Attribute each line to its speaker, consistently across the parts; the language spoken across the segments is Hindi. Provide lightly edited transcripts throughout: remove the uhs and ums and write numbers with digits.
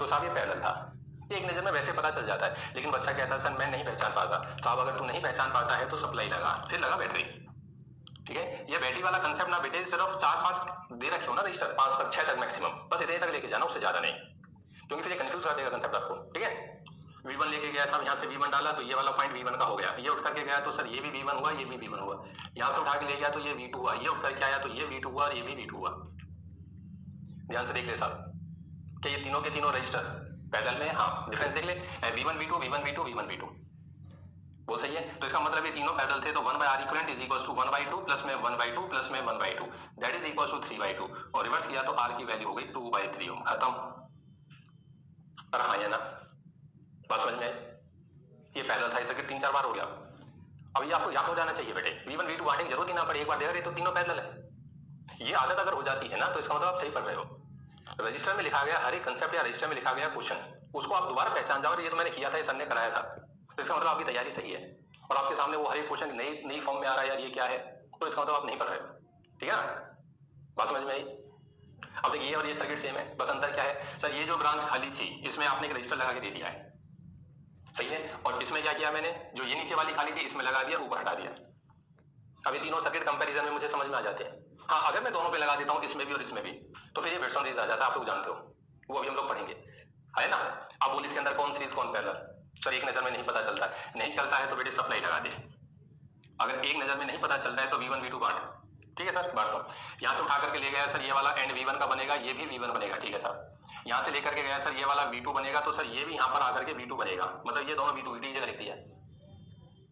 Speaker 1: तो साहब ये पैरेलल था। एक नजर में वैसे पता चल जाता है, लेकिन बच्चा कहता है सर मैं नहीं पहचान पाता। साहब अगर तू नहीं पहचान पाता है तो सप्लाई लगा, फिर लगा बैटरी। ठीक है, ये बैटरी वाला कंसेप्ट ना बेटे सिर्फ 4-5 दे रखे हो ना रजिस्टर, 5 तक 6 तक मैक्सिमम, बस इतने तक लेके जाना, उससे ज्यादा नहीं, क्योंकि फिर ये कंफ्यूज कर देगा कंसेप्ट आपको। ठीक है, V1 लेके गया साहब, यहाँ से V1 डाला तो ये वाला पॉइंट V1 का हो गया, ये उठ करके गया तो सर ये भी V1 हुआ, ये भी V1 हुआ, यहाँ से उठा के ले गया तो ये V2 हुआ, ये उठ करके आया तो ये V2 हुआ और ये भी V2 हुआ। ध्यान से देख ले साहब कि ये तीनों के तीनों रजिस्टर पैरेलल में, हाँ डिफरेंस देख ले, V1 V2 V1 V2 V1 V2, वो सही है। तो इसका मतलब ये तीनों पैरेलल थे, तो 1/R equivalent is equal to 1/2 plus में 1/2 प्लस में 1/2 दैट इज इक्वल टू 3/2, और रिवर्स किया तो R की वैल्यू हो गई 2/3 खत्म। पर हाँ या ना, बात समझ में आई? ये पैरेलल था, ये सर्किट 3-4 बार हो गया। अब ये आपको याद हो जाना चाहिए बेटे, V1 V2 बांटने की जरूरत ही ना पड़े, एक बार देखा तो तीनों पैरेलल है। ये आदत अगर हो जाती है ना तो इसका मतलब आप सही पढ़ रहे हो। रजिस्टर में लिखा गया हर एक कंसेप्ट या रजिस्टर में लिखा गया क्वेश्चन, उसको आप दोबारा पहचान जाओ, ये तो मैंने किया था, ये सर ने कराया था, तो इसका मतलब आपकी तैयारी सही है, और आपके सामने वो हर एक क्वेश्चन नई फॉर्म में आ रहा है, यार ये क्या है, तो इसका मतलब आप नहीं पढ़ रहे हो। ठीक है ना, बात समझ में आई? अब देखिए ये और ये सर्किट सेम है, बस अंतर क्या है सर, ये जो ब्रांच खाली थी इसमें आपने एक रजिस्टर लगा के दे दिया है, सही है, और इसमें क्या किया मैंने, जो ये नीचे वाली खाली थी इसमें लगा दिया, ऊपर हटा दिया। अभी तीनों सर्किट कंपैरिजन में मुझे समझ में आ जाते हैं। हाँ अगर मैं दोनों पे लगा देता हूँ, इसमें भी और इसमें भी, तो फिर ये वेटस्टोन सीरीज आ जाता है, आप लोग जानते हो, वो अभी हम लोग पढ़ेंगे, है ना। आप बोलिए इसके अंदर कौन सीरीज कौन पैरेलल, सर एक नजर में नहीं पता चलता है, नहीं चलता है तो बेटे सप्लाई लगा दे। अगर एक नजर में नहीं पता चलता है तो V1 V2 बांट, ठीक है सर, बांट दो। यहाँ से उठा करके ले गया सर, ये वाला एंड V1 का बनेगा, ये भी V1 बनेगा, ठीक है सर। यहाँ से लेकर के गया सर, ये वाला V2 बनेगा, तो सर ये भी यहाँ पर आकर के V2 बनेगा, मतलब ये दोनों V2 जगह लिख दिया,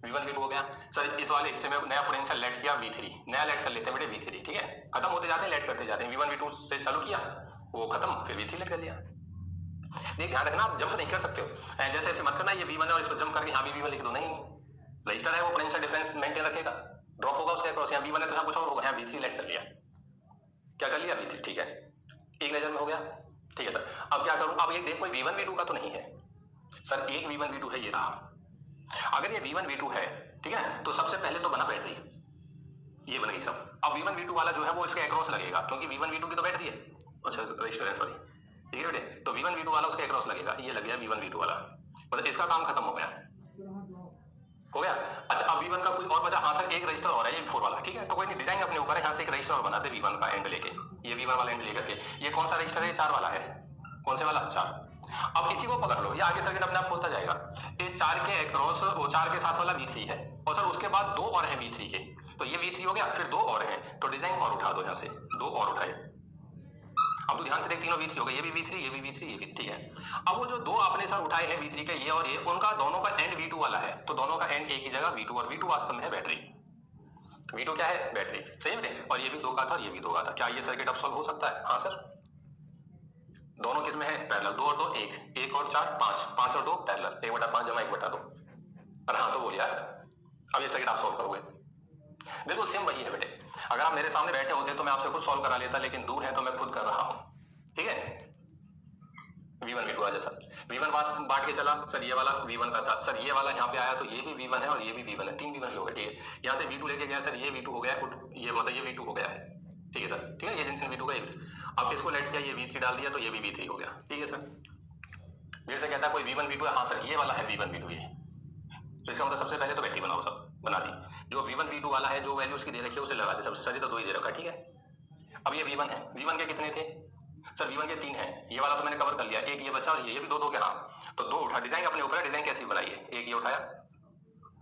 Speaker 1: V1 V2 हो गया। सर इस वाले हिस्से में नया पोटेंशियल लेट किया V3, नया लेट कर लेते हैं बेटे V3, ठीक है, खत्म होते जाते हैं, लेट करते जाते हैं, V1 V2 से चालू किया वो खत्म, फिर V3 लेट कर लिया। देख ध्यान रखना, आप जंप नहीं कर सकते हो, जैसे ऐसे मत करना ये V1 है और इसको जंप करके यहाँ भी V1 लिख दो, नहीं, रजिस्टर है वो पोटेंशियल डिफरेंस मेंटेन रखेगा, ड्रॉप होगा उसके अक्रॉस, यहाँ V1 है तो यहाँ कुछ और होगा, यहाँ V3 लेट कर लिया, क्या कर लिया V3, ठीक है, एक नजर में हो गया, ठीक है सर। अब क्या करूं, अब ये देखो V1 V2 का तो नहीं है सर, एक V1 V2 है, ये रहा। अगर ये V1 V2 है, ठीक है, तो सबसे पहले तो बना बैटरी, ये बन गई सब। अब V1 V2 वाला जो है वो इसके अक्रॉस लगेगा, क्योंकि V1 V2 की तो बैटरी है, अच्छा रजिस्टर है सॉरी, ठीक है बेटे, तो V1 V2 वाला उसके अक्रॉस लगेगा, ये लग गया V1 V2 वाला, मतलब इसका काम खत्म हो गया, हो गया। अच्छा अब V1 का कोई और बचा, हाँ सर एक रजिस्टर और है, ये V4 वाला, ठीक है, तो कोई नहीं, डिजाइन अपने ऊपर है, यहाँ से एक रजिस्टर और बनाते V1 का एंड लेके, ये V1 वाला एंड लेकर के, ये कौन सा रजिस्टर है, 4 वाला है, कौन से वाला, 4। अब इसी को पकड़ लो, ये आगे सर्किट अपने आप खोलता जाएगा, इस 4 के अक्रॉस वो 4 के साथ वाला V3 है, और सर उसके बाद 2 और है V3 के, तो ये V3 हो गया, फिर 2 और है, तो डिजाइन और उठा दो, यहाँ से 2 और उठाए। अब तो ध्यान से देख, तीनों V3 हो गए, ये भी V3, ये भी V3, ये भी, ठीक है। अब वो जो 2 आपने सर उठाए हैं V3 के, ये और ये, उनका दोनों का एंड V2 वाला है, तो दोनों का एंड एक ही जगह V2, और V2 वास्तव में है बैटरी, V2 क्या है, बैटरी, सही है, और ये भी 2 का था और ये भी 2 का था। क्या ये सर्किट अब सॉल्व हो सकता है, हाँ सर, दोनों किसमें है, पैरेलल, 2 और 2 1, 1 और 4 5, 5 और 2 पैरेलल, 1/5 जमा 1/2, अरे हाँ तो बोलिए यार, अब ये सर्किट आप सॉल्व करोगे, बिल्कुल सेम वही है बेटे। अगर आप मेरे सामने बैठे होते तो मैं आपसे खुद सॉल्व करा लेता, लेकिन दूर है तो मैं खुद कर रहा हूं, ठीक है। V1 V2 आ जैसा, V1 बांट के चला सर, ये वाला V1 का था सर, ये वाला यहाँ पे आया तो ये भी V1 है और ये भी V1 है, 3 V1 हो गए, ठीक है। यहाँ से V2 लेके गया सर, ये V2 हो गया, ये मतलब ये V2 हो गया है, ठीक है सर, ठीक है, ये जंक्शन V2 का ये, अब इसको लेट किया, ये V3 डाल दिया तो ये भी V3 हो गया, ठीक है सर। मेरे से कहता है कोई V1 V2 है, हाँ सर ये वाला है V1 V2 ये, तो इसका मतलब सबसे पहले तो बैटरी बनाओ, सब बना दी, जो V1 V2 वाला है जो वैल्यू उसकी दे रखी है उसे लगा दे, सबसे सारी तो 2 ही दे रखा है, ठीक है। अब ये V1 है, V1 के कितने थे सर, V1 के 3 है, ये वाला तो मैंने कवर कर लिया, एक ये बचा और ये भी 2 के, हाँ तो 2 उठा, डिजाइन अपने ऊपर है, डिजाइन कैसी बनाई है, एक ये उठाया,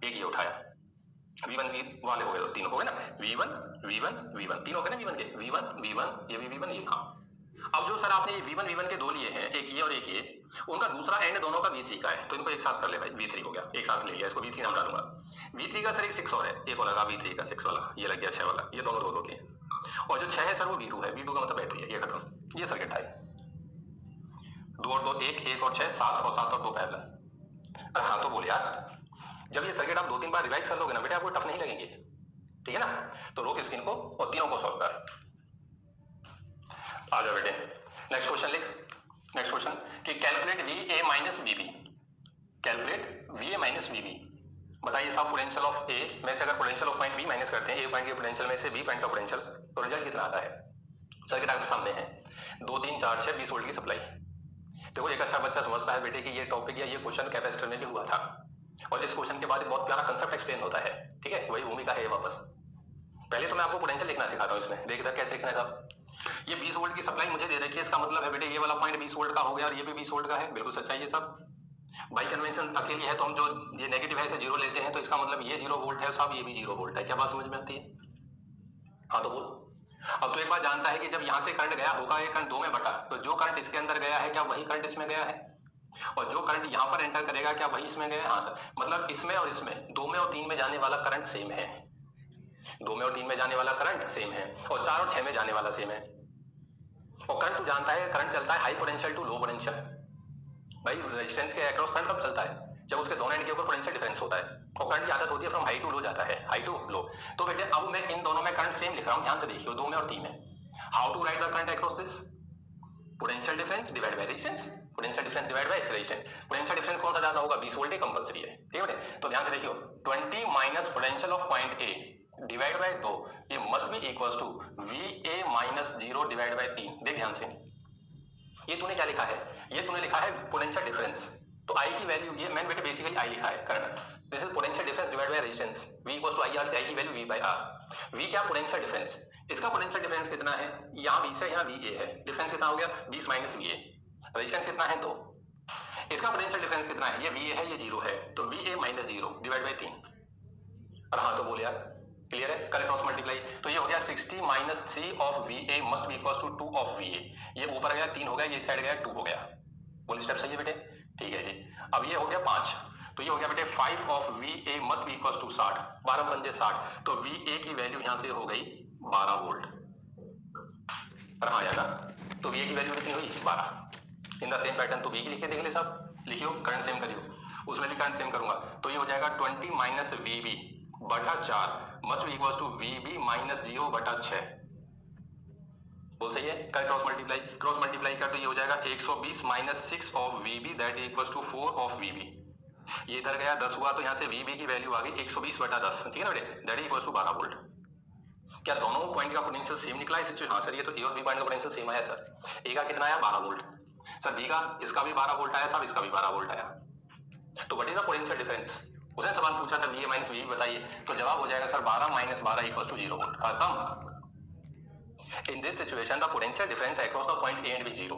Speaker 1: एक ये उठाया, V1 वाले हो गए, 3 हो गए ना, V1 V1 V1 3 हो गए ना V1 के, V1 V1 ये भी V1 ये, हाँ। अब जो सर आपने V1 V1 के 2 लिए हैं, एक ये और एक ये, उनका दूसरा एंड दोनों का V3 का है, तो इनको एक साथ कर ले भाई, V3 हो गया, एक साथ ले लिया, इसको V3 नाम डालूंगा। V3 का सर एक 6 और है, एक और लगा V3 का 6 वाला, ये लग गया 6 वाला, ये दोनों 2 के, और जो 6 है सर वो V2 है, V2 का मतलब बैटरी है, ये खत्म, ये सर्किट था, 2 और 2 1, 1 और 6 7, और 7 और 2 पैरेलल। अरे हाँ तो बोल यार, जब ये सर्किट आप 2-3 बार रिवाइज कर लोगे ना बेटे, आपको टफ नहीं लगेंगे, ठीक है ना, तो रोक स्क्रीन को और तीनों को सॉल्व कर, आ जाओ बेटे। नेक्स्ट क्वेश्चन लिख, नेक्स्ट क्वेश्चन कि calculate VA minus VB, calculate VA minus VB, बताइए साहब पोटेंशियल ऑफ A में से अगर potential of point B minus करते हैं A पॉइंट के पोटेंशियल में से B पॉइंट का पोटेंशियल, तो रिजल्ट कितना आता है। सर्किट आपके सामने है, 2 3 4 6 20 वोल्ट की सप्लाई, देखो एक अच्छा बच्चा समझता है बेटे कि ये टॉपिक या ये क्वेश्चन कैपेसिटर में भी हुआ था, और इस क्वेश्चन के बाद एक बहुत प्यारा कंसेप्ट एक्सप्लेन होता है, ठीक है, वही भूमिका है वापस। पहले तो मैं आपको पोटेंशियल लिखना सिखाता हूँ इसमें, देख इधर कैसे लिखना है। ये 20 वोल्ट की सप्लाई मुझे दे रखी है, इसका मतलब है बेटे ये वाला पॉइंट 20 वोल्ट का हो गया और ये भी 20 वोल्ट का है, बिल्कुल सच्चाई है सब। बाई कन्वेंशन अकेली है तो हम जो ये नेगेटिव है इसे जीरो लेते हैं, तो इसका मतलब ये 0 वोल्ट है साहब, ये भी 0 वोल्ट है। क्या बात समझ में आती है? हाँ तो बोल। अब तो एक बात जानता है कि जब यहाँ से करंट गया होगा, ये करंट 2 में बटा, तो जो करंट इसके अंदर गया है क्या वही करंट इसमें गया है, और जो करंट यहाँ पर एंटर करेगा क्या वही इसमें गया है? हाँ सर, मतलब इसमें और इसमें 2 में और 3 में जाने वाला करंट सेम है, 2 में और 3 में जाने वाला करंट सेम है, और 4 और 6 में जाने वाला सेम है। और करंट तू जानता है, करंट चलता है high potential to low potential. भाई रेजिस्टेंस के अक्रॉस करंट कब चलता है? जब उसके दोनों एंड के ऊपर पोटेंशियल डिफरेंस होता है, और करंट की आदत होती है फ्रॉम हाई टू लो जाता है, हाई टू लो। तो बेटे अब मैं इन दोनों में करंट सेम लिख रहा हूं, ध्यान से देखिए, 2 में और 3 में। How to write the current across this? Potential difference divide by resistance, potential difference divide by resistance. Potential difference कौन सा ज्यादा होगा? 20 वोल्ट कंपलसरी है, ठीक है बेटे। तो ध्यान से देखियो, 20 minus potential of point A divide by 2, ये must be equals to VA minus 0 divide by 3। देख ध्यान से, ये तूने क्या लिखा है? ये तूने लिखा है पोटेंशियल डिफरेंस, तो आई की वैल्यू, ये मैंने बेटे बेसिकली आई लिखा है current, this is potential difference divide by resistance, V equals to IR से आई की value V by R। V क्या? Potential difference. इसका पोटेंशियल डिफरेंस कितना है? यहाँ V से यहाँ VA है, डिफरेंस कितना हो गया? 20 माइनस VA। रेजिस्टेंस कितना है? 2। इसका पोटेंशियल डिफरेंस कितना है? ये VA है, ये 0 है, तो VA माइनस 0 डिवाइड बाय 3। और हाँ तो बोल यार, क्लियर है? कर क्रॉस मल्टीप्लाई, तो ये हो गया 60 minus 3 of VA must be equals to 2 of VA। ये ऊपर गया 3 हो गया, ये साइड गया 2 हो गया। बोल स्टेप सही है बेटे? ठीक है जी। अब ये हो गया 5, तो ये हो गया बेटे 5 of VA must be equals to 60, 12 पंजे 60, तो VA की वैल्यू यहां से हो गई 12 वोल्ट। पर हाँ यार, तो VA की वैल्यू कितनी हुई? 12। इन द सेम पैटर्न तो V की लिख के देख ले सब, लिखियो, करंट सेम करियो, उसमें भी करंट सेम करूंगा, तो ये हो जाएगा 20 माइनस VB बटा 4 must be equals to VB minus 0 बटा 6। बोल सही है? कर क्रॉस मल्टीप्लाई, क्रॉस मल्टीप्लाई कर, तो ये हो जाएगा 120 minus 6 of VB that equals to 4 of VB। ये इधर गया 10 हुआ, तो यहाँ से VB की वैल्यू आ गई 120 बटा 10, ठीक है ना बेटे, दैट इक्वल्स टू 12 वोल्ट। क्या दोनों पॉइंट का पोटेंशियल सेम निकला है सिचुएशन? हाँ सर, ये तो ए और बी पॉइंट का पोटेंशियल सेम आया सर। ए का कितना आया? 12 वोल्ट। सर बी का, इसका भी 12 वोल्ट आया साहब, इसका भी 12 वोल्ट आया। तो what is the potential difference? उसने सवाल पूछा था VA माइनस VB बताइए, तो जवाब हो जाएगा sir 12 minus 12 equals to 0 volt. खत्म। In this situation, the potential difference across the point A and B 0।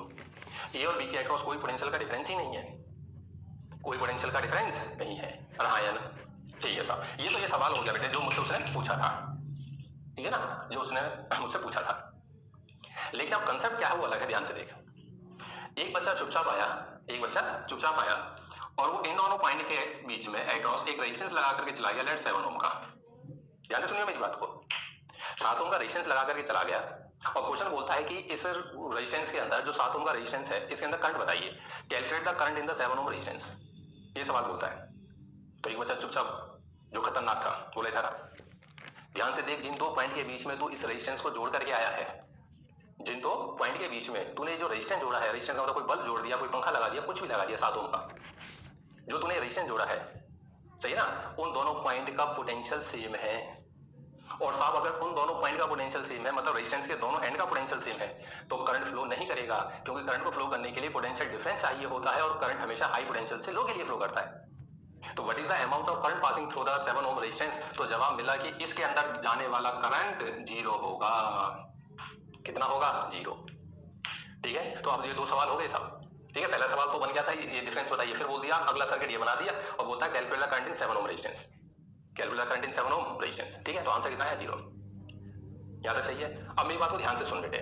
Speaker 1: A और B के अक्रॉस कोई पोटेंशियल का डिफरेंस ही नहीं है, कोई पोटेंशियल का डिफरेंस नहीं है। और हाँ या ना? ठीक है साहब, ये तो ये सवाल हो गया बेटे जो मुझसे उसने पूछा था, ठीक है ना, जो उसने मुझसे पूछा था। लेकिन अब कंसेप्ट क्या है वो अलग है, ध्यान से देख। एक बच्चा चुपचाप आया, एक बच्चा चुपचाप आया, और वो इन दोनों पॉइंट के बीच में अक्रॉस एक रेजिस्टेंस लगा करके चला गया, लेट 7 ओम का। ध्यान से सुनिए मेरी बात को, 7 ओम का रेजिस्टेंस लगा करके चला गया, और क्वेश्चन बोलता है कि इस रेजिस्टेंस के अंदर जो 7 ओम का रेजिस्टेंस है, इसके अंदर करंट बताइए, calculate the current in the 7 ohm resistance. ये सवाल बोलता है। तो एक बच्चा चुपचाप, जो खतरनाक था, बोले था, ध्यान से देख, जिन 2 पॉइंट के बीच में तू इस रेजिस्टेंस को जोड़ करके आया है, जिन 2 पॉइंट के बीच में तूने जो रेजिस्टेंस जोड़ा है, रेजिस्टेंस का मतलब कोई बल्ब जोड़ दिया, कोई पंखा लगा दिया, कुछ भी लगा दिया 7 ओम का, जो तूने रेजिस्टेंस जोड़ा है, सही ना, उन दोनों पॉइंट का पोटेंशियल सेम है। और साहब अगर उन दोनों पॉइंट का पोटेंशियल सेम है, मतलब रेजिस्टेंस के दोनों एंड का पोटेंशियल सेम है, तो करंट फ्लो नहीं करेगा, क्योंकि करंट को फ्लो करने के लिए पोटेंशियल डिफरेंस चाहिए होता है, और करंट हमेशा हाई पोटेंशियल से लो के लिए फ्लो करता है। तो what is the amount of current passing through the 7 ohm resistance? तो जवाब मिला कि इसके अंदर जाने वाला करंट 0 होगा। कितना होगा? 0। ठीक है, तो अब ये 2 सवाल हो गए साहब, ठीक है। पहला सवाल तो बन गया था ये डिफरेंस बताइए, फिर बोल दिया अगला सर्किट ये बना दिया, और बोलता है calculate the current in 7 ohm resistance, calculate the current in 7 ohm resistance. ठीक है, तो आंसर कितना है? 0। यहाँ तक सही है। अब मेरी बात को ध्यान से सुन बेटे,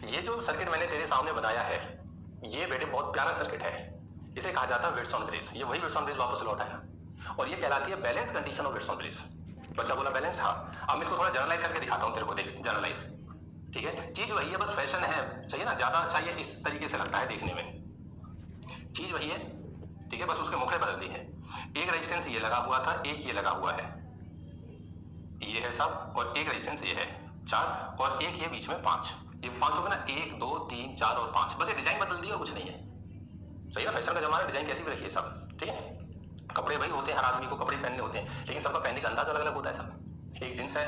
Speaker 1: ये जो सर्किट मैंने तेरे सामने बनाया है, ये बेटे बहुत प्यारा सर्किट है, इसे कहा जाता है विल्सन ब्रिज। ये वही विल्सन ब्रिज वापस लौट आया, और ये कहलाती है balance condition of Wilson bridge. बच्चा बोला बैलेंस्ड, हाँ। अब मैं इसको थोड़ा जनरलाइज करके दिखाता हूँ तेरे को, देख जनरलाइज, ठीक है। चीज वही है, बस फैशन है, सही है ना, ज्यादा अच्छा ये इस तरीके से लगता है देखने में, चीज वही है, ठीक है, बस उसके मुखड़े बदल दिए हैं। एक रेजिस्टेंस ये लगा हुआ था, एक ये लगा हुआ है, ये है सब, और एक रेजिस्टेंस ये है 4, और एक ये बीच में 5। ये 5 हो गया ना, 1 2 3 4 और 5, बस ये डिजाइन बदल दी और कुछ नहीं है, सही ना। फैशन का जमाना, डिजाइन कैसी भी रखिए सब, ठीक है। कपड़े भाई होते हैं, हर आदमी को कपड़े पहनने होते हैं, लेकिन सबका पहनने का अंदाज अलग अलग होता है सब। एक जींस है,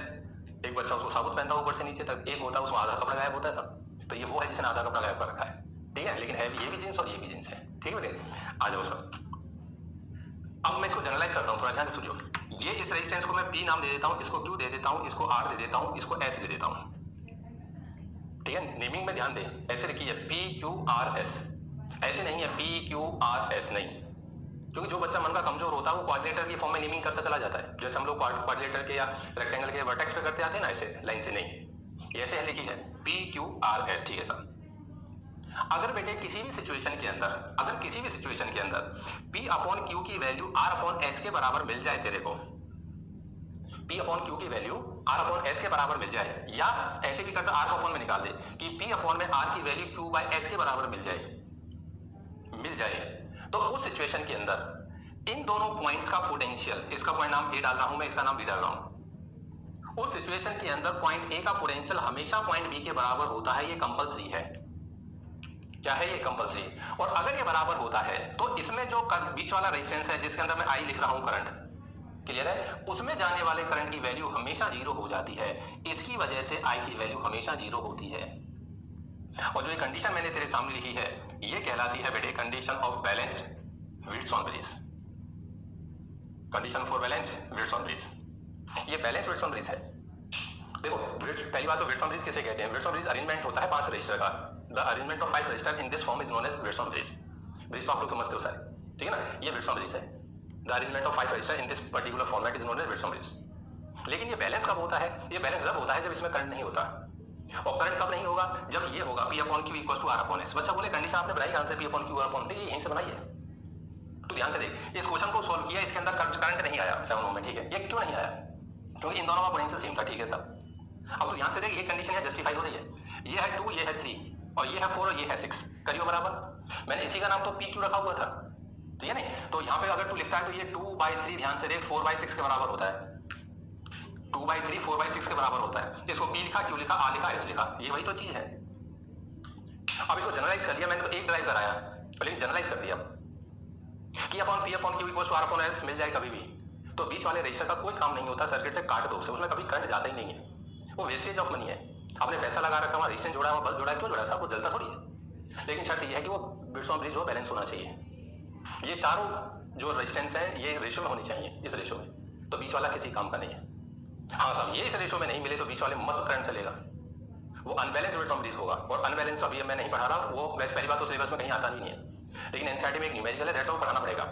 Speaker 1: एक बच्चा उसको साबुत पहनता है ऊपर से नीचे तक, एक होता है उसमें आधा कपड़ा गायब होता है सब। तो ये वो है जिसने आधा कपड़ा गायब कर रखा है, ठीक है, लेकिन है भी ये भी जीन्स और ये भी जीन्स है। ठीक है बेटे, आ जाओ सब। अब मैं इसको जनरलाइज करता हूँ, थोड़ा ध्यान से सुनियो। ये इस रेजिस्टेंस को मैं P नाम दे देता हूँ, इसको Q दे देता हूँ, इसको R दे देता हूँ, इसको S दे देता हूँ। ठीक है, नेमिंग में ध्यान दें, ऐसे लिखिए PQRS, ऐसे नहीं है PQRS नहीं, क्योंकि जो बच्चा मन का कमजोर होता है वो क्वाड्रिलेटर की फॉर्म में नेमिंग करता चला जाता है, जैसे हम लोग क्वाड्रिलेटर के या रेक्टेंगल के वर्टेक्स पे करते आते हैं ना, ऐसे लाइन से नहीं, ऐसे है लिखी है PQRS। ठीक है सर। अगर बेटे किसी भी सिचुएशन के अंदर P अपॉन Q की वैल्यू R अपॉन S के बराबर मिल जाए तेरे को, P अपॉन Q की वैल्यू R अपॉन S के बराबर मिल जाए, या ऐसे भी करता R को अपॉन में निकाल दे कि P अपॉन में R की वैल्यू Q बाय S के बराबर मिल जाए, तो उस सिचुएशन के अंदर इन दोनों पॉइंट्स का पोटेंशियल, इसका पॉइंट नाम A डाल रहा हूं मैं, इसका नाम B डाल रहा हूं, उस सिचुएशन के अंदर पॉइंट A का पोटेंशियल हमेशा पॉइंट B के बराबर होता है, ये कंपलसरी है। क्या है ये? कंपलसरी। और अगर ये बराबर होता है तो इसमें जो बीच वाला रेजिस्टेंस है जिसके अंदर मैं I लिख रहा हूं करंट, क्लियर है, उसमें जाने वाले करंट की वैल्यू हमेशा जीरो हो जाती है, इसकी वजह से I की वैल्यू हमेशा जीरो होती है। और जो ये कंडीशन मैंने तेरे सामने लिखी है ये कहलाती है बेटे condition of balanced width bridge, condition for balanced width bridge. ये बैलेंस विड्थ ब्रिज है। देखो पहली बात तो विड्थ ब्रिज किसे कहते हैं? विड्थ ब्रिज अरेंजमेंट होता है 5 रजिस्टर का, the arrangement of 5 resistor in this form is known as विड्थ ब्रिज। ब्रिज तो आप लोग समझते हो सर, ठीक है ना, ये विड्थ ब्रिज है। The arrangement of 5 resistor in this particular format is known as विड्थ ब्रिज। लेकिन ये बैलेंस कब होता है? ये बैलेंस जब होता है जब इसमें करंट नहीं होता। और करंट कब नहीं होगा? जब ये होगा P upon Q equal to R upon S। बच्चा बोले कंडीशन आपने बनाई कहां से? P upon Q R upon, यहीं से बनाई है। तो ध्यान से देख, इस क्वेश्चन को सोल्व किया, इसके अंदर करंट नहीं आया 7 ओम में, ठीक है, ये क्यों नहीं आया? क्योंकि इन दोनों का पोटेंशियल सेम था। ठीक है सर, अब तो ध्यान से देख, ये कंडीशन है जस्टिफाई हो रही है, ये है 2, ये है 3 और ये है 4 और ये है 6, करियो बराबर। मैंने इसी का नाम तो PQ रखा हुआ था, ठीक है नहीं, तो यहाँ पे अगर तू लिखता है तो ये 2/3, ध्यान से देख, 4/6 के बराबर होता है, 2/3 4/6 के बराबर होता है। इसको P लिखा, Q लिखा, R लिखा, S लिखा, ये वही तो चीज है। अब इसको जनरलाइज कर लिया मैंने, तो एक ड्राइव कराया, लेकिन जनरलाइज कर दिया कि upon P upon Q equal to R upon S मिल जाए कभी भी, तो बीच वाले रजिस्टर का कोई काम नहीं होता, सर्किट से काट दो, उसमें कभी करंट जाता ही नहीं है, वो वेस्टेज ऑफ मनी है। आपने पैसा लगा रखा, वहाँ रेजिस्टेंस जोड़ा है, वहाँ बल्ब जोड़ा है, क्यों जोड़ा? साहब वो जलता थोड़ी है, लेकिन शर्त यह है कि वो बिट्स ऑन ब्रिज हो, बैलेंस होना चाहिए। ये चारों जो रेजिस्टेंस है ये रेशियो में होनी चाहिए, इस रेशियो में, तो बीच वाला किसी काम का नहीं है। हाँ साहब, ये इस रेशियो में नहीं मिले तो बीच वाले मस्त करंट चलेगा, वो अनबैलेंस बिट्स ऑन ब्रिज होगा। और अनबैलेंस अभी मैं नहीं पढ़ा रहा, वो वैसे पहली बात तो सिलेबस में कहीं आता नहीं है, लेकिन एनसीईआरटी में एक न्यूमेरिकल है, दैट्स वो पढ़ाना पड़ेगा,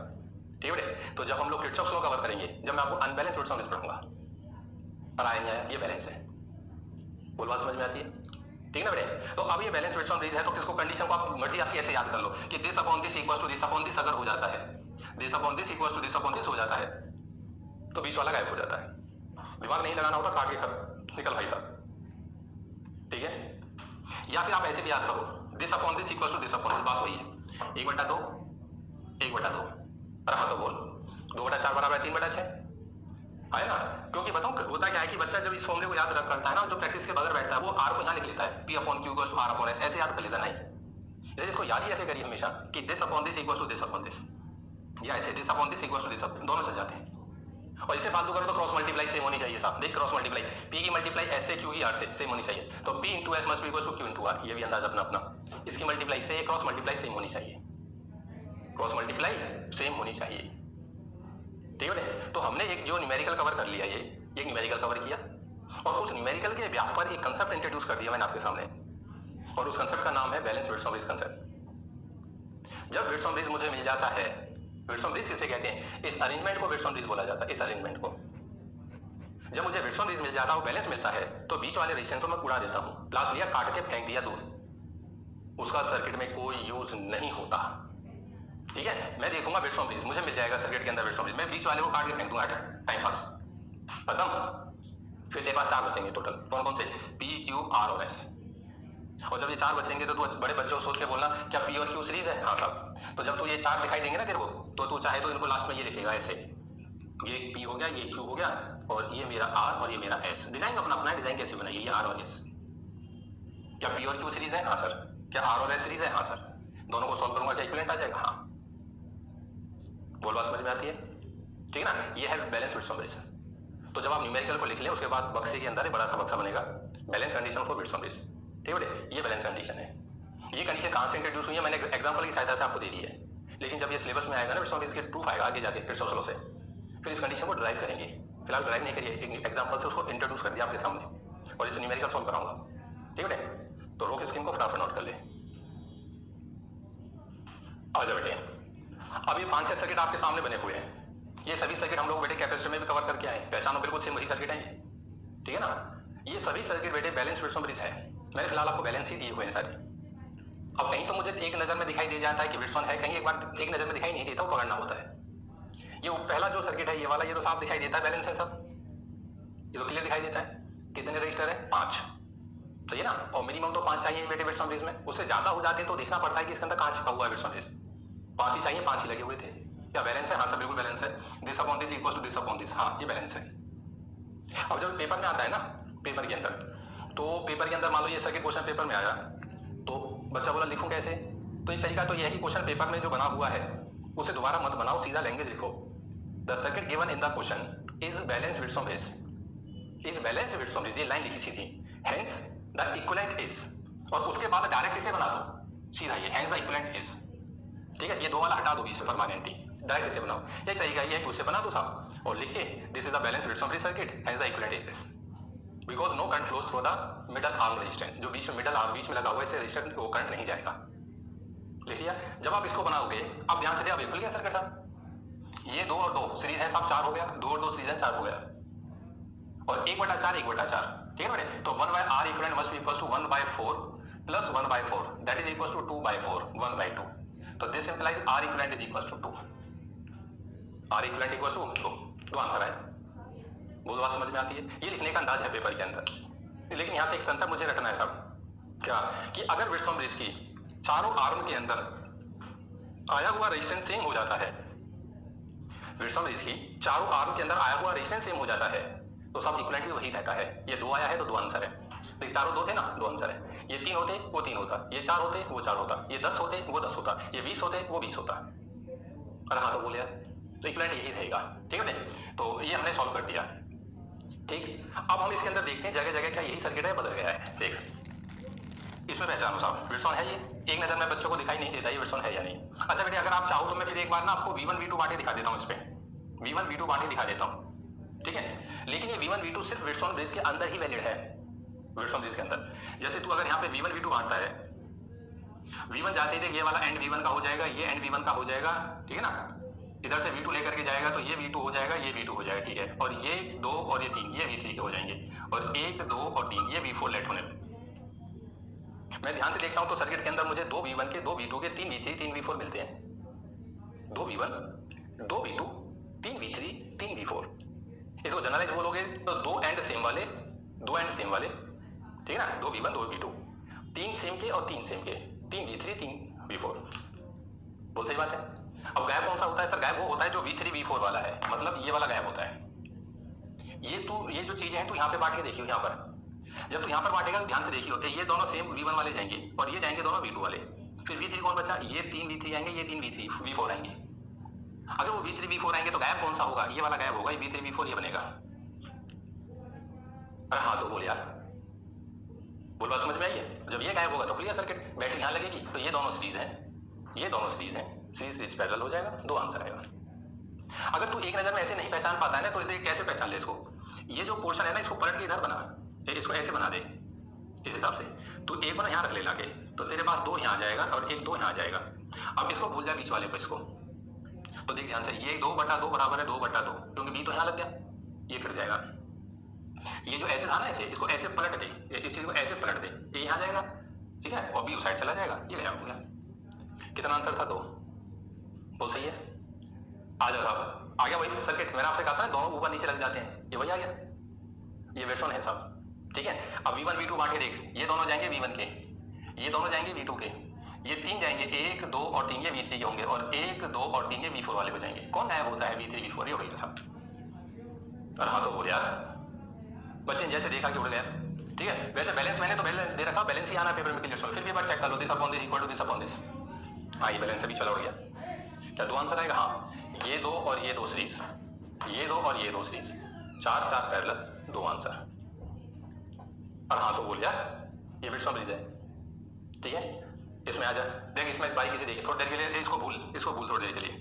Speaker 1: ठीक है। तो जब हम लोग किरचॉफ्स लॉ कवर करेंगे, जब मैं आपको अनबैलेंस बिट्स ऑन ब्रिज पढ़ूंगा, और आएंगे ये बैलेंस है, बोल बात समझ में आती है, ठीक है ना बेटे। तो अब ये बैलेंस बिट्स ऑन ब्रिज है, तो किसको कंडीशन को आप मर्जी आपकी ऐसे याद कर लो कि this upon this equals to this upon this अगर हो जाता है, this upon this equals to this upon this हो जाता है, तो बीच वाला गायब हो जाता है। दिमाग नहीं लगाना होता, काट के कर निकल भाई साहब, ठीक है। या फिर आप ऐसे भी याद करो, this upon this equals to this upon this, बात वही है, 1/2 1/2, अरे हाँ तो बोल 2/4 बराबर है 3/6 है ना। क्योंकि बताऊं होता क्या है कि बच्चा जब इस फॉर्मूले को याद रख करता है ना, जो प्रैक्टिस के बगैर बैठता है वो R को यहाँ लिख लेता है, P upon Q equals to R upon S, ऐसे याद कर लेता नहीं। जैसे इसको याद ही ऐसे करिए हमेशा कि this upon this equals to this upon this, या ऐसे this upon this equals to this, दोनों चल जाते हैं। और इसे फालतू करो तो क्रॉस मल्टीप्लाई सेम होनी चाहिए साहब, देख क्रॉस मल्टीप्लाई, P की मल्टीप्लाई S से Q की R से सेम होनी चाहिए, तो P into S must be equals to Q into R, ये भी अंदाज अपना अपना। इसकी मल्टीप्लाई से क्रॉस मल्टीप्लाई सेम होनी चाहिए, क्रॉस मल्टीप्लाई सेम होनी चाहिए, ठीक है। तो हमने एक जो न्यूमेरिकल कवर कर लिया, ये एक न्यूमेरिकल कवर किया, और उस न्यूमेरिकल के ब्याह पर एक कंसेप्ट इंट्रोड्यूस कर दिया मैंने आपके सामने, और उस कंसेप्ट का नाम है balance beads on bridge concept. जब बिट्स ऑन ब्रिज मुझे मिल जाता है, बिट्स ऑन ब्रिज किसे कहते हैं? इस अरेंजमेंट को बिट्स ऑन ब्रिज बोला जाता है, इस अरेंजमेंट को। जब मुझे बिट्स ऑन ब्रिज मिल जाता है, वो बैलेंस मिलता है, तो बीच वाले रेजिस्टेंस को मैं उड़ा देता हूँ, प्लस लिया, काट के फेंक दिया दूर, उसका सर्किट में कोई यूज नहीं होता, ठीक है। मैं देखूंगा बिट्स ऑन ब्रिज, मुझे मिल जाएगा सर्किट के अंदर बिट्स ऑन ब्रिज, मैं बीच वाले को काट के फेंक दूंगा, टाइम पास खत्म। फिर तेरे पास 4 बचेंगे टोटल, कौन कौन से? P Q R और S। और जब ये 4 बचेंगे तो तू बड़े बच्चों सोच के बोलना क्या P और Q सीरीज है? हाँ साहब, तो जब तू ये 4 दिखाई देंगे ना तेरे को, तो तू चाहे तो इनको लास्ट में ये लिखेगा ऐसे, ये P हो गया, ये Q हो गया, और ये मेरा R और ये मेरा S। डिजाइन अपना अपना डिजाइन कैसे बनाइए, ये R और S। क्या P और Q सीरीज है? हाँ सर। क्या R और S सीरीज है? हाँ सर। दोनों को सॉल्व करूंगा क्या इक्विवेलेंट आ जाएगा? हाँ। बोल बात समझ में आती है, ठीक है ना। ये है बैलेंस बिट्स ऑन ब्रिज। तो जब आप न्यूमेरिकल को लिख लें, उसके बाद बक्से के अंदर एक बड़ा सा बक्सा बनेगा, balance condition for beads on bridge, ठीक है। ये बैलेंस कंडीशन है। ये कंडीशन कहाँ से इंट्रोड्यूस हुई है, मैंने एग्जाम्पल की सहायता से आपको दे दी है, लेकिन जब ये सिलेबस में आएगा ना विर्सोन ब्रिज के प्रूफ आएगा आगे जाके किरचॉफ लॉ से, फिर इस कंडीशन को ड्राइव करेंगे। फिलहाल ड्राइव नहीं करिए, एक एग्जाम्पल से उसको इंट्रोड्यूस कर दिया आपके सामने और इसे न्यूमेरिकल सॉल्व कराऊंगा। ठीक है, तो रोक स्कीम को फटाफट नोट कर ले। आ जाओ बेटे, अब ये 5-6 सर्किट आपके सामने बने हुए हैं। ये सभी सर्किट हम लोग बेटे कैपेसिटर में भी कवर करके आए, पहचानो बिल्कुल सेम वही सर्किट है ये। ठीक है ना, ये सभी सर्किट बेटे बैलेंस विर्सोन ब्रिज है। मैंने फिलहाल आपको बैलेंस ही दिए हुए हैं सारे। अब कहीं तो मुझे एक नजर में दिखाई दे जाता है कि विर्सोन है, कहीं एक बार एक नजर में दिखाई नहीं देता, वो पकड़ना होता है। ये पहला जो सर्किट है ये वाला, ये तो साफ दिखाई देता है बैलेंस है सब, ये तो क्लियर दिखाई देता है। कितने रजिस्टर है? 5, सही है ना, और मिनिमम तो 5 चाहिए बेटे विर्सोन ब्रिज में। उससे ज्यादा हो जाते हैं तो देखना पड़ता है कि इसके अंदर कहाँ छिपा हुआ है विर्सोन ब्रिज। 5 ही चाहिए, 5 ही लगे हुए थे। क्या बैलेंस है? हाँ सर बिल्कुल बैलेंस है। This upon this equals to this upon this, हाँ ये बैलेंस है। अब जब पेपर में आता है ना, पेपर के अंदर, तो पेपर के अंदर मान लो ये सर्किट क्वेश्चन पेपर में आया, तो बच्चा बोला लिखूं कैसे, तो एक तरीका तो यह है कि क्वेश्चन पेपर में जो बना हुआ है उसे दोबारा मत बनाओ, सीधा लैंग्वेज लिखो। The circuit given in the question is balance Wheatstone bridge, is balance Wheatstone bridge, ये लाइन लिखी सी थी, हेंस द इक्विवेलेंट इज, और उसके बाद डायरेक्ट इसे बना दो सीधा, ये हेंस द इक्विवेलेंट इज। ठीक है, ये दो वाला हटा दो बीच से परमानेंटली, डायरेक्ट इसे बनाओ। एक तरीका ये है कि उसे बना दो साहब और लिख के this is the balance Wheatstone bridge circuit, hence the equivalent is this, because no current flows through the middle arm resistance, जो बीच में मिडल आर्म बीच में लगा हुआ है, इससे रेजिस्टेंस को करंट नहीं जाएगा। लिख लिया। जब आप इसको बनाओगे, अब ध्यान से, अब खुल गया सर्किट साहब, ये 2 और 2 सीरीज है साहब, 4 हो गया, 2 और 2 सीरीज है, 4 हो गया, और 1/4 1/4, ठीक है बेटे। तो 1/R equivalent must be equal to 1/4 plus 1/4, that is equal to 2/4, 1/2। तो दिस implies R equivalent is equal to 2, R equivalent equal to 2, तो आंसर है। वो बात समझ में आती है, ये लिखने का अंदाज है पेपर के अंदर। लेकिन यहां से एक कंसेप्ट मुझे रटना है साहब, क्या कि अगर विर्सोन ब्रिज की चारों आर्म के अंदर आया हुआ रेजिस्टेंस सेम हो जाता है, विर्सोन ब्रिज की चारों आर्म के अंदर आया हुआ रेजिस्टेंस सेम हो जाता है, तो सब इक्विवेलेंट भी वही रहता है। ये 2 आया है तो 2 आंसर है, तो ये चारों 2 थे ना, 2 आंसर है। ये 3 होते वो 3 होता, ये 4 होते वो 4 होता, ये 10 होते वो 10 होता, ये 20 होते वो 20 होता। और हाँ तो बोले यार, तो इक्विवेलेंट यही रहेगा। ठीक है, तो ये हमने सॉल्व कर दिया। ठीक, अब हम इसके अंदर देखते हैं जगह जगह क्या यही सर्किट है, बदल गया है। देख, इसमें पहचानो साहब विर्सोन है, ये एक नजर में बच्चों को दिखाई नहीं देता ये विर्सोन है या नहीं। अच्छा बेटे, अगर आप चाहो तो मैं फिर एक बार ना आपको V1 V2 बांटे दिखा देता हूँ, इस पे V1 V2 बांटे दिखा देता हूँ। ठीक है, लेकिन ये V1 V2 सिर्फ विर्सोन ब्रिज के अंदर ही वैलिड है, विर्सोन ब्रिज के अंदर। जैसे तू अगर यहाँ पे V1 V2 बांटता है, V1 जाते ही देख ये वाला एंड V1 का हो जाएगा, ये एंड V1 का हो जाएगा, ठीक है ना। इधर से V2 लेकर के जाएगा तो ये V2 हो जाएगा, ये V2 हो जाएगा, ठीक है। और ये 2 और ये 3 ये V3 के हो जाएंगे, और 1 2 और 3 ये V4 लेट होने में। मैं ध्यान से देखता हूं तो सर्किट के अंदर मुझे 2 V1 के, 2 V2 के, 3 V3 3 V4 मिलते हैं। 2 V1 2 V2 3 V3 3 V4। इसको जनरलाइज बोलोगे तो 2 एंड सेम वाले, 2 एंड सेम वाले, ठीक है ना। 2 V1 2 V2, 3 सेम के और 3 सेम के, 3 V3 3 V4। बोल सही बात है। अब गैप कौन सा होता है सर? गैप वो होता है जो V3 V4 वाला है, मतलब ये वाला गैप होता है। ये जो चीजें हैं तो यहाँ पे बांट के देखियो, यहाँ पर जब तू यहाँ पर बांटेगा तो ध्यान से देखियो, ये दोनों सेम V1 वाले जाएंगे और ये जाएंगे दोनों V2 वाले। फिर V3 कौन बचा? ये 3 V3 आएंगे, ये 3 V3 V4 आएंगे। अगर वो V3 V4 आएंगे तो गैप कौन सा होगा? ये वाला गैप होगा, ये V3 V4 ये बनेगा। अरे हाँ तो बोल यार, बोल बात समझ में आई है। जब ये गैप होगा तो क्लियर सर्किट, बैटरी यहाँ लगेगी, तो ये दोनों सीरीज हैं, ये दोनों सीरीज हैं, सीरीज पैरेलल हो जाएगा, 2 आंसर आएगा। अगर तू एक नजर में ऐसे नहीं पहचान पाता है ना, तो कैसे पहचान ले इसको? ये जो पोर्शन है ना, इसको पलट के इधर बना, इसको ऐसे बना दे, इस हिसाब से तू एक बार यहाँ रख ले लाके, तो तेरे पास 2 यहाँ आ जाएगा और एक 2 यहाँ आ जाएगा। अब इसको भूल जा बीच वाले को, इसको तो देख ध्यान से, ये 2/2 बराबर है 2/2, क्योंकि बी तो यहाँ लग गया, ये कट जाएगा। ये जो ऐसे था ना, ऐसे इसको ऐसे पलट दे, इस चीज को ऐसे पलट दे, ये यहाँ जाएगा, ठीक है, और बी उस साइड चला जाएगा, ये गया हो गया। कितना आंसर था? 2। बोल सही है। आ जाओ साहब, आ गया वही सर्किट। मैंने आपसे कहा था ना दोनों ऊपर नीचे लग जाते हैं, ये वही आ गया, ये विर्सोन है साहब, ठीक है। अब V1 V2 बांट के देख, ये दोनों जाएंगे V1 के, ये दोनों जाएंगे V2 के, ये 3 जाएंगे, 1 2 और 3 ये V3 के होंगे, और 1 2 और 3 ये V4 वाले हो जाएंगे। कौन गायब होता है? V3 V4 ये उड़ गया साहब। और हाँ तो बोल यार, बच्चे जैसे देखा कि उड़ गया, ठीक है। वैसे बैलेंस मैंने तो बैलेंस दे रखा, बैलेंस ही आना पेपर में क्लियर, फिर भी एक बार चेक कर लो, this upon this equal to this upon this. हाँ ये बैलेंस अभी चला उड़ गया। क्या 2 आंसर आएगा? हाँ, ये 2 और ये 2 सीरीज, ये 2 और ये 2 सीरीज, 4 4 पैरेलल, 2 आंसर। और हाँ तो बोल यार, ये विर्सोन ब्रिज है, ठीक है। इसमें आ जा, देख इसमें बाई किसी देखिए थोड़ी देर के लिए इसको भूल थोड़ी देर के लिए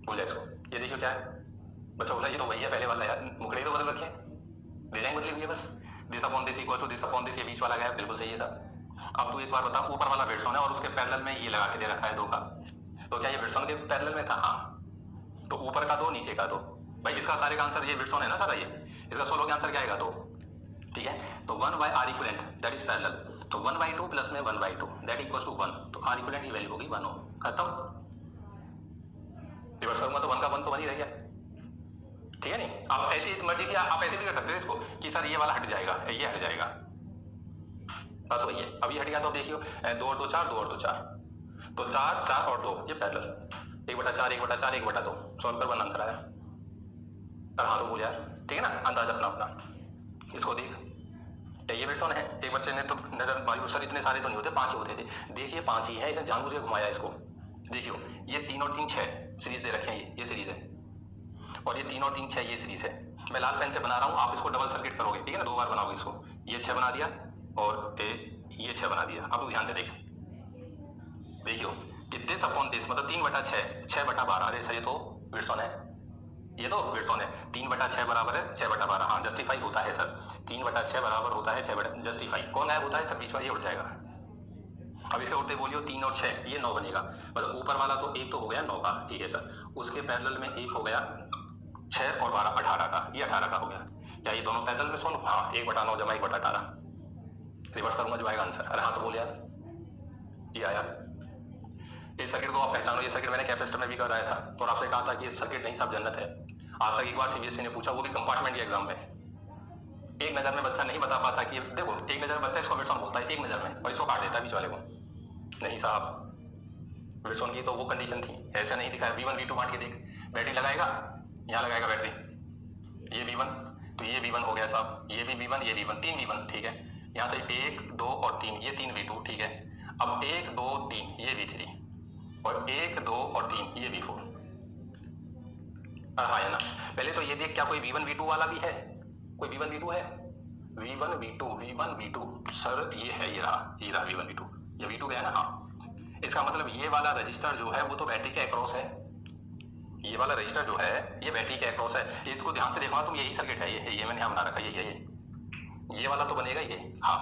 Speaker 1: भूल जा इसको। ये देखियो क्या है बच्चा बोला, ये तो वही है पहले वाला यार, मुखड़े तो बदल रखे हैं, डिजाइन बदली हुई है बस। This upon this equal to this upon this, ये बीच वाला गया बिल्कुल सही है सर। अब तू एक बार बता, ऊपर वाला विड्सॉन है और उसके पैरेलल में ये लगा के दे रखा है 2 का, तो क्या ये विड्सॉन के पैरेलल में था? हाँ, तो ऊपर का 2 नीचे का 2। भाई इसका सारे का आंसर, ये विड्सॉन है ना सारा, ये इसका सोलो का आंसर क्या आएगा 2, ठीक है। तो 1/r equivalent that is parallel, तो 1/2 प्लस में 1/2 दैट इक्वल्स टू 1, तो r इक्विवेलेंट की वैल्यू होगी 1 हो, खत्म। रिवर्स करूंगा तो 1 का 1 तो 1 ही रह गया, ठीक है नहीं। आप ऐसी मर्जी थी, आप ऐसे भी कर सकते थे इसको कि सर ये वाला हट जाएगा, ये हट जाएगा, बात वही है। अब ये हट गया तो देखियो 2 और 2 4, 2 और 2 4, तो 4 4 और 2 ये पैरेलल, 1/4 1/4 1/2 सॉल्व कर 1 आंसर आया। हाँ तो बोल यार, ठीक है ना, अंदाज अपना अपना। इसको देख, ये विड्सॉन है, एक बच्चे ने तो नजर मारी सर इतने सारे तो नहीं होते, 5 ही होते थे, देखिए 5 ही है, इसे जानबूझ के घुमाया इसको। देखियो ये 3 और 3 6 सीरीज दे रखे हैं, ये सीरीज है, और ये 3 और 3 6 ये सीरीज है। मैं लाल पेन से बना रहा हूँ, आप इसको डबल सर्किट करोगे, ठीक है ना, 2 बार बनाओगे इसको। ये 6 बना दिया और ये 6 बना दिया। अब ध्यान से देख, देखियो कि दिस अपॉन दिस मतलब 3/6 6/12, अरे सर ये तो विड्सॉन है, ये तो विड्सॉन है। 3/6 बराबर है 6/12, हाँ जस्टिफाई होता है सर, 3/6 बराबर होता है 6 जस्टिफाई, कौन गायब होता है सर, बीच में ये उठ जाएगा। अब इसके उठते बोलियो 3 और 6 ये 9 बनेगा, मतलब ऊपर वाला तो एक तो हो गया 9 का, ठीक है सर, उसके पैरेलल में एक हो गया 6 और 12 18 का, ये 18 का हो गया। क्या ये दोनों पैरेलल में सोल्व? हाँ, 1/9 जमा 1/18, रिवर्स करूंगा जो आएगा आंसर। अरे हाँ तो बोल यार, ये आया। इस सर्किट को आप पहचानो, ये सर्किट मैंने कैपेसिटर में भी कराया था और आपसे कहा था कि ये सर्किट नहीं साहब जन्नत है। आज तक एक बार सीबीएसई ने पूछा, वो भी कंपार्टमेंट के एग्जाम में, एक नजर में बच्चा नहीं बता पाता कि देखो, एक नजर बच्चा इसको विड्सॉन बोलता है एक नजर में, और इसको काट देता है बीच वाले को। नहीं साहब, विड्सॉन की तो वो कंडीशन थी, ऐसा नहीं दिखाया। V1 V2 बांट के देख, बैटरी लगाएगा, यहाँ लगाएगा बैटरी, ये V1 तो ये V1 हो गया साहब, ये भी V1 ये V1, 3 V1, ठीक है। यहाँ से 1 2 और 3 ये 3 V2, ठीक है। अब 1 2 3 ये V3 और 1 2 और 3 ये V4। हाँ है ना। पहले तो ये देख, क्या कोई V1 V2 वाला भी है? कोई V1 V2 है? V1 V2 सर ये है, ये रहा V1 V2, ये V2 गया ना। हाँ, इसका मतलब ये वाला रजिस्टर जो है वो तो बैटरी के अक्रॉस है, ये वाला रजिस्टर जो है ये बैटरी के अक्रॉस है। इसको ध्यान से देखो तुम, यही सर्किट है, ये मैंने यहाँ बना रखा है, ये वाला तो बनेगा ये। हाँ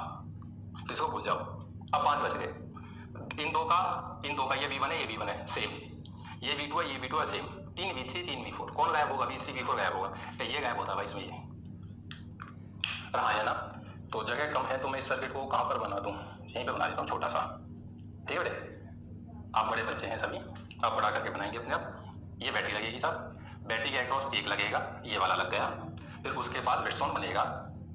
Speaker 1: तो इसको भूल जाओ। अब 5 बच गए, इन दो का ये V1 है ये V1 है सेम, ये V2 है ये V2 है सेम, 3 V3 3 V4, कौन गायब होगा? V3 V4 गायब होगा, तो ये गायब होता है भाई इसमें, ये रहा है ना। तो जगह कम है तो मैं इस सर्किट को कहाँ पर बना दूँ? यहीं पे बना देता हूँ छोटा सा, ठीक है बेटे, आप बड़े बच्चे हैं सभी, आप बड़ा करके बनाएंगे अपने आप। ये बैटरी लगेगी साहब, बैटरी के अक्रॉस एक लगेगा, ये वाला लग गया, फिर उसके बाद विड्सॉन बनेगा,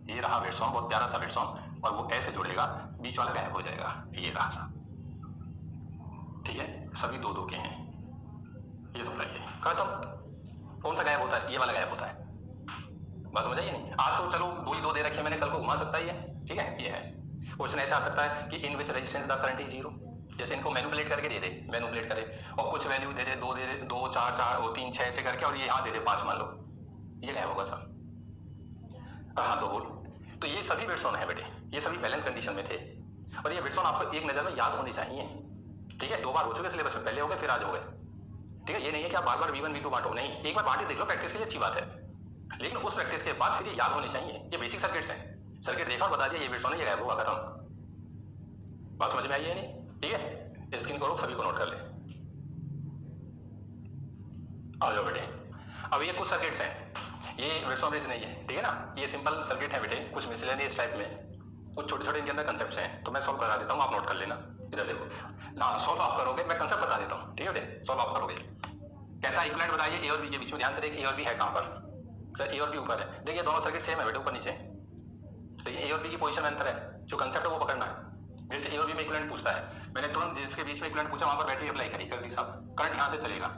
Speaker 1: ये रहा विड्सॉन, बहुत प्यारा सा विड्सॉन, और वो ऐसे जुड़ेगा, बीच वाला गायब हो जाएगा, ये रहा सा, ठीक है। सभी 2 के हैं, ये सब लगे खत्म। कौन सा गायब होता है? ये वाला गायब होता है, बस समझ आइए नहीं। आज तो चलो 2 दे रखे मैंने, कल को घुमा सकता है ये, ठीक है। ये है क्वेश्चन, ऐसा आ सकता है कि इन विच रेजिस्टेंस द करंट इज 0, जैसे इनको मैनिपुलेट करके दे दे, मैनिपुलेट करे और कुछ वैल्यू दे दे, 2 दे दे, 2 4 4 और 3 6 ऐसे करके, और ये यहाँ दे दे 5 मान लो, ये गायब होगा सर। हाँ तो बोल, तो ये सभी विड्सॉन है बेटे, ये सभी बैलेंस कंडीशन में थे, और ये विड्सॉन आपको एक नज़र में याद होनी चाहिए, ठीक है। 2 बार हो चुके सिलेबस में, पहले हो गए फिर आज हो गए, ठीक है। ये नहीं है कि आप बार V1 V2 बांटो, नहीं, एक बार बांट देख लो प्रैक्टिस के लिए, अच्छी बात है, लेकिन उस प्रैक्टिस के बाद फिर ये याद होनी चाहिए। ये बेसिक सर्किट्स हैं, सर्किट देखा और बता दिया ये विड्सॉन है ये गायब होगा, खत्म। बात समझ में आई है नहीं? ठीक है, स्क्रीन को रोक, सभी को नोट कर ले। आ जाओ बेटे, अब ये कुछ सर्किट्स हैं, ये विड्सॉन ब्रिज नहीं है, ठीक है ना, ये सिंपल सर्किट है बेटे, कुछ मिसलेनियस टाइप में, कुछ छोटे छोटे इनके अंदर कंसेप्ट्स हैं, तो मैं सॉल्व करा देता हूँ, आप नोट कर लेना। इधर देखो ना, सॉल्व आप करोगे, मैं कंसेप्ट बता देता हूँ, ठीक है बेटे, सॉल्व आप करोगे। कहता है इक्विवेलेंट बताइए ए और बी के बीच में, ध्यान से देख, ए और बी है कहाँ पर सर? ए और बी ऊपर है, देखिए दोनों सर्किट सेम है बेटे, ऊपर नीचे, तो ये ए और बी की पोजीशन में अंतर है, जो कंसेप्ट है वो पकड़ना है। जैसे ए और बी में इक्विवेलेंट पूछता है, मैंने तुरंत जिसके बीच में इक्विवेलेंट पूछा वहाँ पर बैटरी अप्लाई करी, कर दी साहब। करंट यहाँ से चलेगा,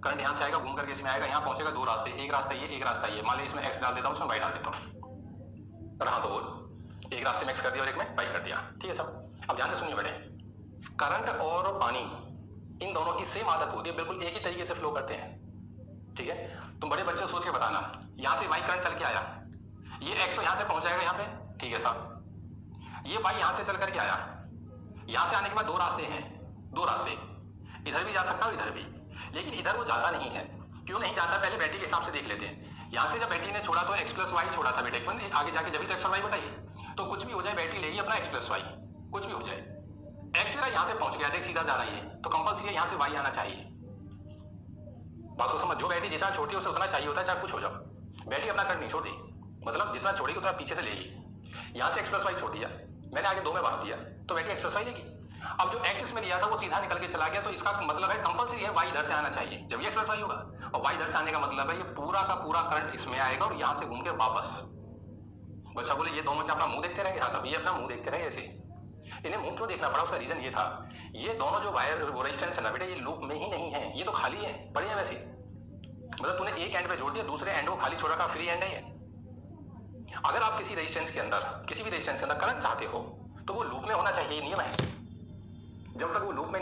Speaker 1: करंट यहाँ से आएगा, घूम करके इसमें आएगा, यहाँ पहुंचेगा, 2 रास्ते, एक रास्ता ये, एक रास्ता ये, मान लीजिए इसमें एक्स डाल देता हूँ, इसमें वाई डाल देता हूँ, रहा तो बोल, एक रास्ते में एक्स कर दिया और एक में वाई कर दिया, ठीक है सब। अब ध्यान से सुनिए बेटे, करंट और पानी इन दोनों की सेम आदत होती है, बिल्कुल एक ही तरीके से फ्लो करते हैं, ठीक है। तुम बड़े बच्चे सोच के बताना, यहाँ से वाई करंट चल के आया, ये एक्स तो यहाँ से पहुंच जाएगा यहाँ पे, ठीक है साहब। ये वाई यहाँ से चल करके आया, यहाँ से आने के बाद 2 रास्ते हैं, दो रास्ते, इधर भी जा सकता है और इधर भी, लेकिन इधर वो जाता नहीं है। क्यों नहीं जाता, पहले बैटरी के हिसाब से देख लेते हैं। यहाँ से जब बैटरी ने छोड़ा तो x प्लस वाई छोड़ा था बेटे, आगे जाके जब भी तो एक्स और वाई बताइए, तो कुछ भी हो जाए बैटरी लेगी अपना x प्लस वाई, कुछ भी हो जाए। x तेरा यहाँ से पहुंच गया, देख सीधा जा रही है, तो कंपल्सरी यहाँ से y आना चाहिए। बात को समझ, जो बैटरी जितना छोटी है उसे उतना चाहिए होता है, चाहे कुछ हो जाओ। बैटरी अपना कट नहीं छोड़ दी, मतलब जितना छोड़ेगी उतना पीछे से लेगी। यहाँ से x प्लस वाई छोड़ दिया मैंने, आगे 2 में बांट दिया, तो बैटरी x प्लस वाई लेगी। अब जो x इसमें लिया था वो सीधा निकल के चला गया, तो इसका मतलब है कंपल्सरी है y इधर से आना चाहिए, जब ये x प्लस वाई होगा। और y इधर से आने का मतलब है ये पूरा का पूरा करंट इसमें आएगा और यहाँ से घूम के वापस। बच्चा बोले ये दोनों क्या अपना मुंह देखते रहेंगे? हाँ सब ये अपना मुंह देखते रहे ऐसे। इन्हें मुंह क्यों देखना पड़ा, उसका रीजन ये था, ये दोनों जो वायर वो रेजिस्टेंस है ना बेटा, ये लूप में ही नहीं है, ये तो खाली है, पड़े हैं वैसे। मतलब तूने एक एंड पे जोड़ दिया, दूसरे एंड को खाली छोड़ा का फ्री एंड है। अगर आप किसी रेजिस्टेंस के अंदर, किसी भी रेजिस्टेंस के अंदर करंट चाहते हो तो वो लूप में होना चाहिए, नियम है। जब तक वो लूप में